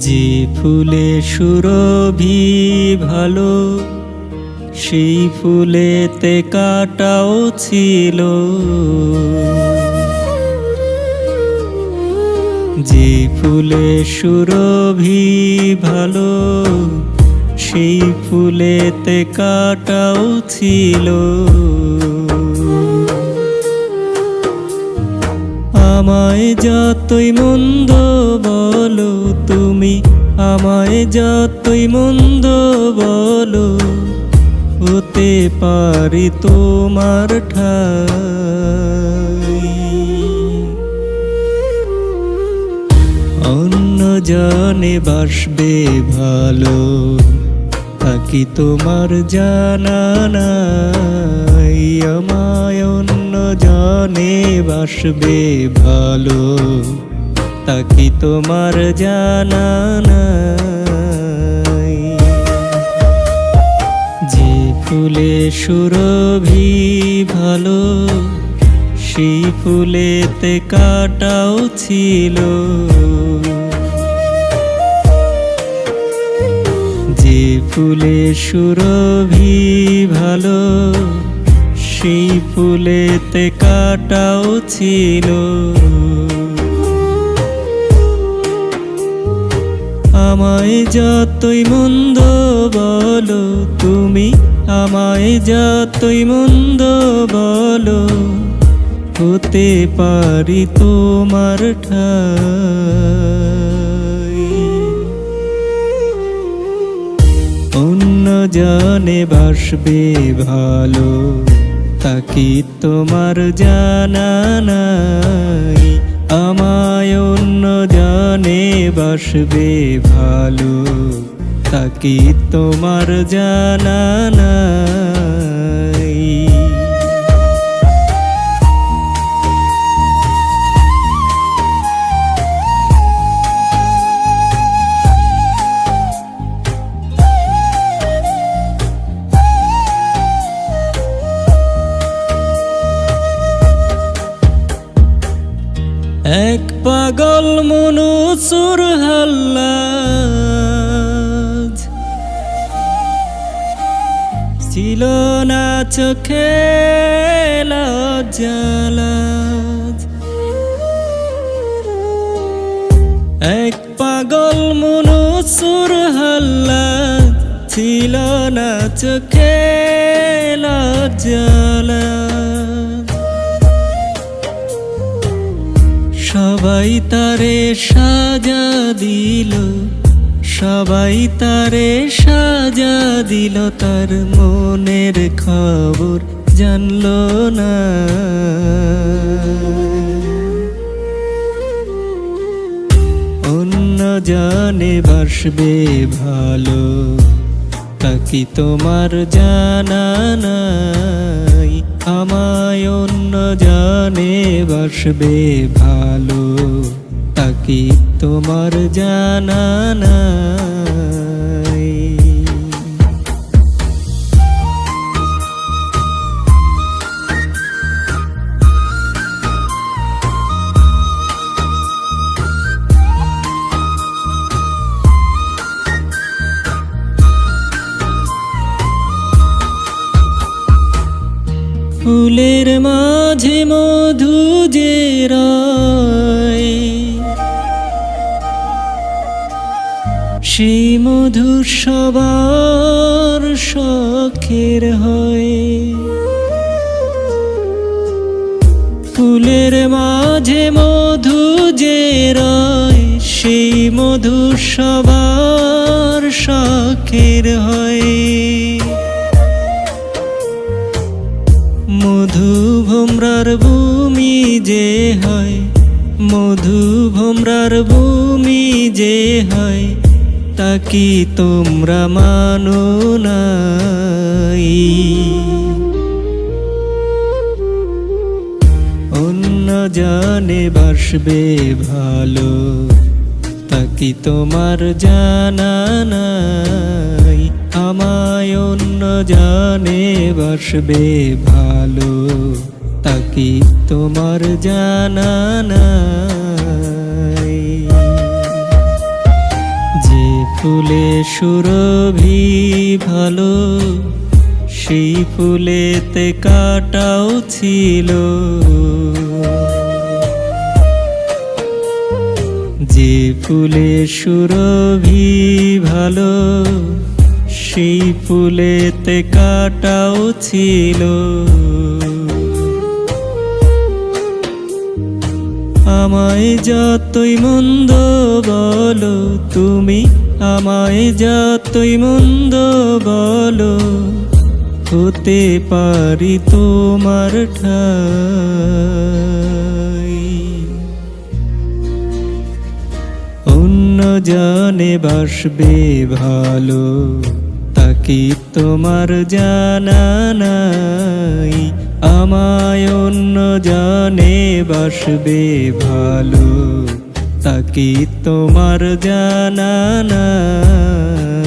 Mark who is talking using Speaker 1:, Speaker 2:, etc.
Speaker 1: যে ফুলে সুরভি ভালো, সেই ফুলেতে কাঁটাও ছিল। যে ফুলে সুরভি ভালো, সেই ফুলেতে কাঁটাও ছিল। আমায় যতই মন্দ বলো তুমি, আমায় যতই মন্দ বলো, হতে পারি তোমার ঠাই। অন্য জনে বাসবে ভালো, তা কি তোমার জানা নাই? আমায় অন্য জনে বাসবে ভালো, তা কি তোমার জানা নাই? যে ফুলে সুরভি ভালো, সেই ফুলেতে কাঁটাও ছিল। যে ফুলে সুরভি ভালো, সেই ফুলেতে কাঁটাও ছিল। আমায় যতই মন্দ বলো তুমি, আমায় যতই মন্দ বলো, হতে পারি তোমার ঠাই। অন্য জনে বাসবে ভালো, তা কি তোমার জানা নাই? আমায় অন্য জনে বাসবে ভালো, তা কি তোমার জানা নাই? এক পাগল মনুসুর হাল্লাজ, ছিল না চোখে লজ্জালাজ। এক পাগল মনুসুর হাল্লাজ, ছিল না চোখে লজ্জালাজ। সবাই তারে সাজা দিল, সবাই তারে সাজা দিল, তার মনের খবর জানলো না। অন্য জনে বাসবে ভালো, তা কি তোমার জানা নাই? আমায় অন্য জনে বাসবে ভালো, তা কি তোমার জানা নাই? ফুলের মাঝে মধু যে রয়, সেই মধু সবার শখের হয়। ফুলের মাঝে মধু যে রয়, সেই মধু সবার শখের হয়। মধু ভোমরার ভূমি যে হয়, মধু ভোমরার ভূমি যে হয়, তা কি তোমরা মানো নাই? অন্য জনে বাসবে ভালো, তা কি তোমার জানা নাই? আমায় অন্য জনে বাসবে ভালো, তা কি তোমার জানা নাই? ফুলে সুরভি ভালো, সেই ফুলেতে কাটাও ছিল। যে ফুলে সুরভি ভালো, সেই ফুলেতে কাটাও ছিল। আমায় যতই মন্দ বলো তুমি, আমায় যতই মন্দ বলো, হতে পারি তোমার ঠাই। অন্য জনে বাসবে ভালো, তা কি তোমার জানা নাই? আমায় অন্য জনে বাসবে ভালো, তা কি তোমার জানা নাই?